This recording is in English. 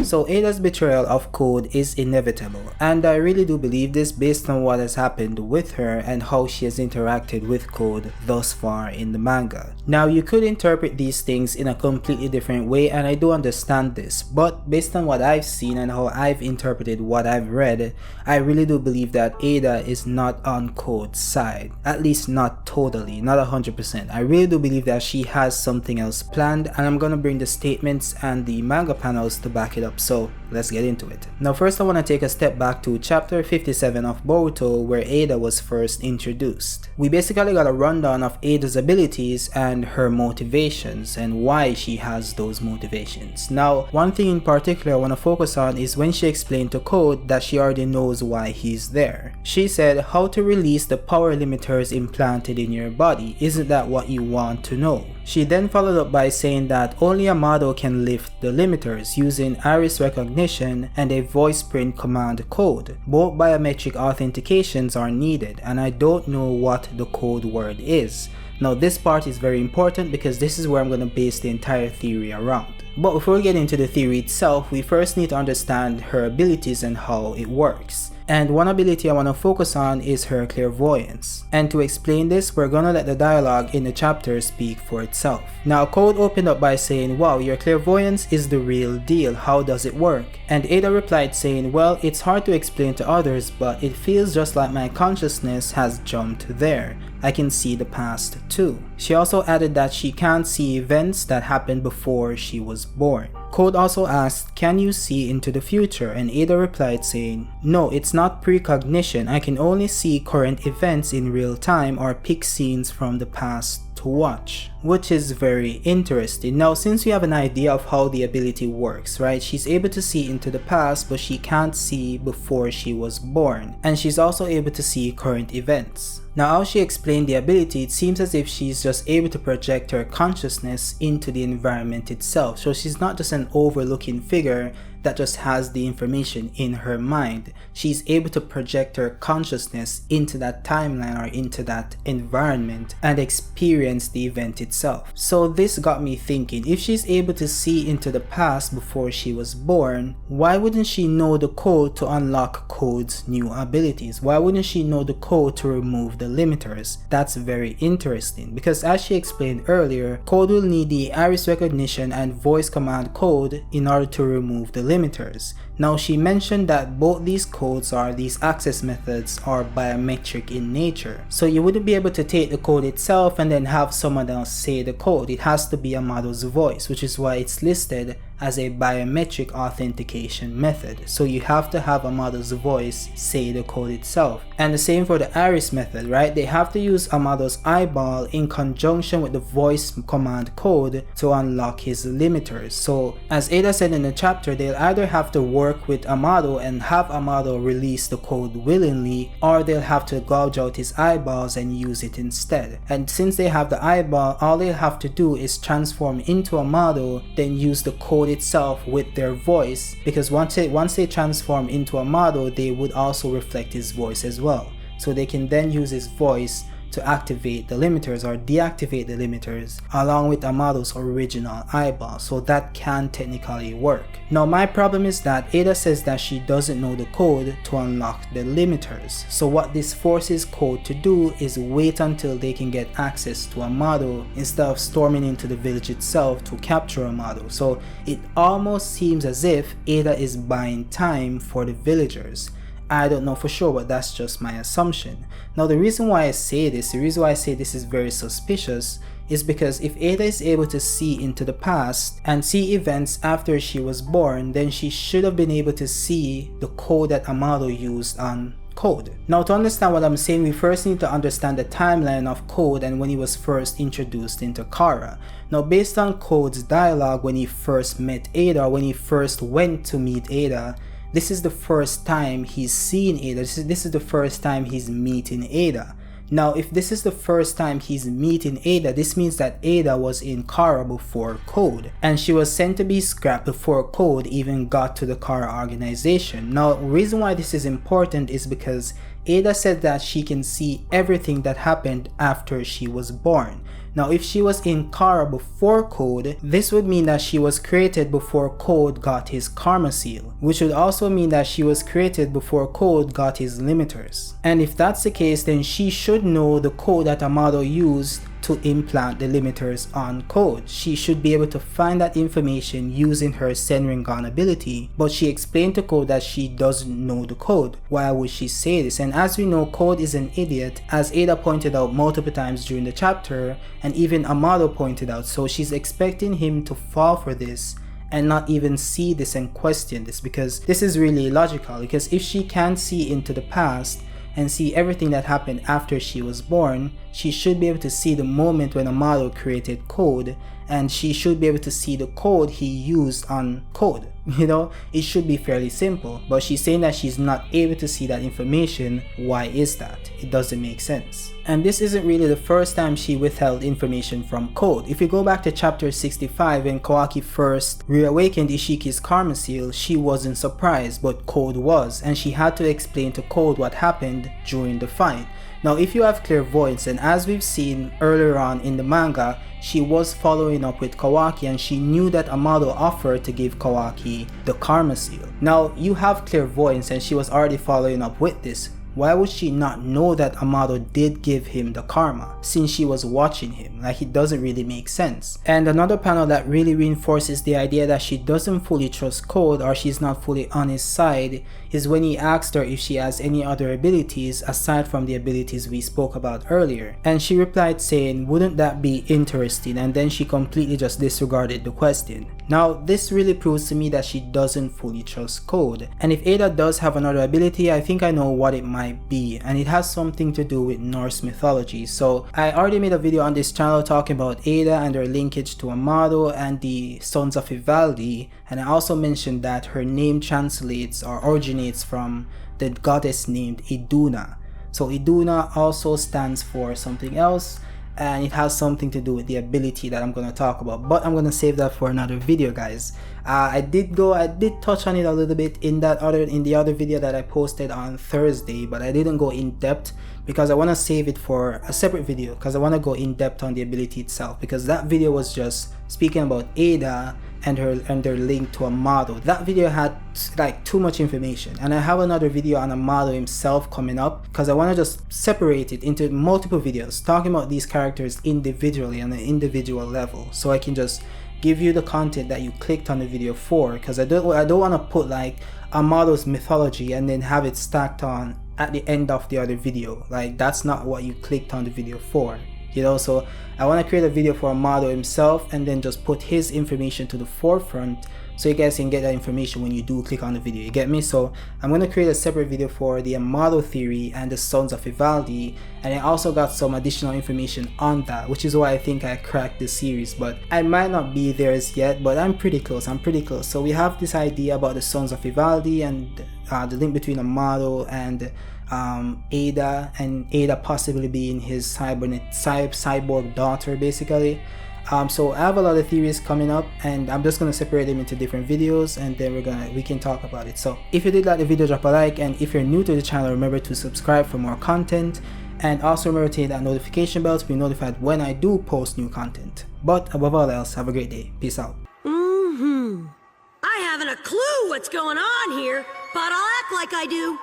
So Eida's betrayal of Code is inevitable, and I really do believe this based on what has happened with her and how she has interacted with Code thus far in the manga. Now you could interpret these things in a completely different way, and I do understand this, but based on what I've seen and how I've interpreted what I've read, I really do believe that Eida is not on Code's side, at least not totally, not 100%. I really do believe that she has something else planned, and I'm gonna bring the statements and the manga panels to back it up, so let's get into it. Now first I want to take a step back to chapter 57 of Boruto, where Eida was first introduced. We basically got a rundown of Eida's abilities and her motivations and why she has those motivations. Now one thing in particular I want to focus on is when she explained to Code that she already knows why he's there. She said, how to release the power limiters implanted in your body, isn't that what you want to know? She then followed up by saying that only Amado can lift the limiters using iris recognition and a voice print command code. Both biometric authentications are needed, and I don't know what the code word is. Now this part is very important because this is where I'm going to base the entire theory around. But before we get into the theory itself, we first need to understand her abilities and how it works. And one ability I want to focus on is her clairvoyance. And to explain this, we're gonna let the dialogue in the chapter speak for itself. Now Code opened up by saying, wow, your clairvoyance is the real deal, how does it work? And Eida replied saying, well, it's hard to explain to others, but it feels just like my consciousness has jumped there. I can see the past too. She also added that she can't see events that happened before she was born. Code also asked, can you see into the future? And Eida replied saying, no, it's not precognition. I can only see current events in real time or pick scenes from the past to watch, which is very interesting. Now since we have an idea of how the ability works, right, she's able to see into the past, but she can't see before she was born, and she's also able to see current events. Now how she explained the ability, it seems as if she's just able to project her consciousness into the environment itself, so she's not just an overlooking figure that just has the information in her mind. She's able to project her consciousness into that timeline or into that environment and experience the event itself. So this got me thinking, if she's able to see into the past before she was born, why wouldn't she know the code to unlock Code's new abilities? Why wouldn't she know the code to remove the limiters? That's very interesting, because as she explained earlier, Code will need the iris recognition and voice command code in order to remove the limiters. Now she mentioned that both these codes or these access methods are biometric in nature, so you wouldn't be able to take the code itself and then have someone else say the code. It has to be Amado's voice, which is why it's listed as a biometric authentication method. So you have to have Amado's voice say the code itself. And the same for the iris method, right? They have to use Amado's eyeball in conjunction with the voice command code to unlock his limiters. So as Eida said in the chapter, they'll either have to work with Amado and have Amado release the code willingly, or they'll have to gouge out his eyeballs and use it instead. And since they have the eyeball, all they'll have to do is transform into Amado, then use the code itself with their voice, because once they transform into Amado, they would also reflect his voice as well. So they can then use his voice to activate the limiters or deactivate the limiters along with Amado's original eyeball, so that can technically work. Now my problem is that Eida says that she doesn't know the code to unlock the limiters, so what this forces Code to do is wait until they can get access to Amado instead of storming into the village itself to capture Amado. So it almost seems as if Eida is buying time for the villagers. I don't know for sure, but that's just my assumption. Now the reason why I say this is very suspicious is because if Eida is able to see into the past and see events after she was born, then she should have been able to see the code that Amado used on Code. Now to understand what I'm saying, we first need to understand the timeline of Code and when he was first introduced into Kara. Now based on Code's dialogue when he first met Eida, when he first went to meet Eida, this is the first time he's seeing Eida. This is the first time he's meeting Eida. Now, if this is the first time he's meeting Eida, this means that Eida was in Kara before Code, and she was sent to be scrapped before Code even got to the Kara organization. Now, the reason why this is important is because Eida said that she can see everything that happened after she was born. Now if she was in Kara before Code, this would mean that she was created before Code got his karma seal, which would also mean that she was created before Code got his limiters. And if that's the case, then she should know the code that Amado used to implant the limiters on Code. She should be able to find that information using her Senringan ability, but she explained to Code that she doesn't know the code. Why would she say this? And as we know, Code is an idiot, as Eida pointed out multiple times during the chapter, and even Amado pointed out, so she's expecting him to fall for this and not even see this and question this, because this is really illogical. Because if she can't see into the past and see everything that happened after she was born, she should be able to see the moment when Amado created Code, and she should be able to see the code he used on Code. You know, it should be fairly simple, but she's saying that she's not able to see that information. Why is that? It doesn't make sense. And this isn't really the first time she withheld information from Code. If you go back to chapter 65, when Kawaki first reawakened Ishiki's karma seal, she wasn't surprised, but Code was, and she had to explain to Code what happened during the fight. Now if you have Clairvoyance, and as we've seen earlier on in the manga, she was following up with Kawaki, and she knew that Amado offered to give Kawaki the karma seal. Now you have Clairvoyance, and she was already following up with this. Why would she not know that Amado did give him the karma, since she was watching him? Like, it doesn't really make sense. And another panel that really reinforces the idea that she doesn't fully trust Code, or she's not fully on his side, is when he asked her if she has any other abilities aside from the abilities we spoke about earlier. And she replied saying, "Wouldn't that be interesting?" And then she completely just disregarded the question. Now this really proves to me that she doesn't fully trust Code. And if Eida does have another ability, I think I know what it might be, and it has something to do with Norse mythology. So I already made a video on this channel talking about Eida and her linkage to Amado and the Sons of Ivaldi, and I also mentioned that her name translates or originates from the goddess named Iduna. So Iduna also stands for something else, and it has something to do with the ability that I'm going to talk about, but I'm going to save that for another video, guys. I did touch on it a little bit in the other video that I posted on Thursday, but I didn't go in depth because I want to save it for a separate video, because I want to go in depth on the ability itself, because that video was just speaking about Eida and their link to Amado. That video had like too much information, and I have another video on Amado himself coming up, because I want to just separate it into multiple videos talking about these characters individually on an individual level, so I can just give you the content that you clicked on the video for, because I don't want to put like Amado's mythology and then have it stacked on at the end of the other video. Like, that's not what you clicked on the video for, you know. So I want to create a video for Amado himself and then just put his information to the forefront, so you guys can get that information when you do click on the video, you get me? So I'm going to create a separate video for the Amado theory and the Sons of Ivaldi, and I also got some additional information on that, which is why I think I cracked this series, but I might not be there as yet, but I'm pretty close. So we have this idea about the Sons of Ivaldi and the link between Amado and Eida, and Eida possibly being his cyborg daughter, basically. So I have a lot of theories coming up, and I'm just going to separate them into different videos, and then we can talk about it. So if you did like the video, drop a like, and if you're new to the channel, remember to subscribe for more content, and also remember to hit that notification bell to be notified when I do post new content. But above all else, have a great day. Peace out. I haven't a clue what's going on here, but I'll act like I do.